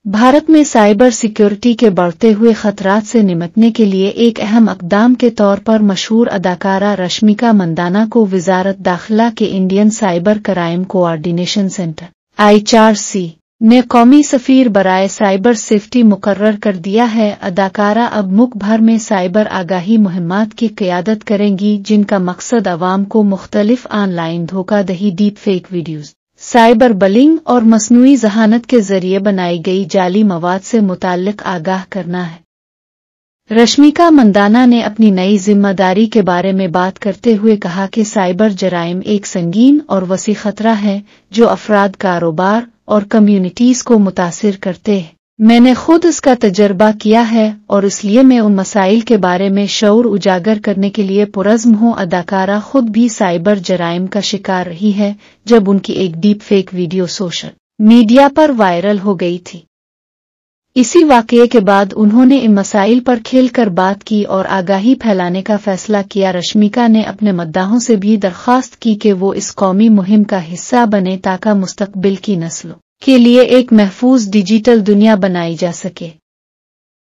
भारत में cyber security के बढ़ते हुए खतरात से निपटने के लिए एक अहम इक़दाम के तौर पर मशहूर अदाकारा रश्मिका मंदाना को वज़ारत दाखिला के Indian cyber crime coordination centre (ICRC) ने कौमी सफ़ीर बराए साइबर सेफ्टी मुकर्रर कर दिया है। अदाकारा अब मुल्क भर में साइबर आगाही मुहिम्मात की क़यादत करेंगी, जिनका मकसद अवाम को मुख्तलिफ ऑनलाइन धोखाधड़ी, डीप फेक वीडियोज़, साइबर बलिंग और मसनूई ज़हानत के जरिए बनाई गई जाली मवाद से मुताल्लिक आगाह करना है। रश्मिका मंदाना ने अपनी नई जिम्मेदारी के बारे में बात करते हुए कहा कि साइबर जराइम एक संगीन और वसी खतरा है जो अफराद, कारोबार और कम्युनिटीज़ को मुतासिर करते हैं। मैंने खुद इसका तजर्बा किया है और इसलिए मैं उन मसाइल के बारे में शऊर उजागर करने के लिए पुरज़्म हूँ। अदाकारा खुद भी साइबर जराइम का शिकार रही है जब उनकी एक deep fake video social media पर वायरल हो गई थी। इसी वाक़ये के बाद उन्होंने इन मसाइल पर खेलकर बात की और आगाही फैलाने का फैसला किया। रश्मिका ने अपने मद्दाहों से भी दरख्वास्त की कि वो इस कौमी मुहिम का हिस्सा बने ताकि मुस्तक़बिल की नस्लों के लिए एक महफूज डिजिटल दुनिया बनाई जा सके।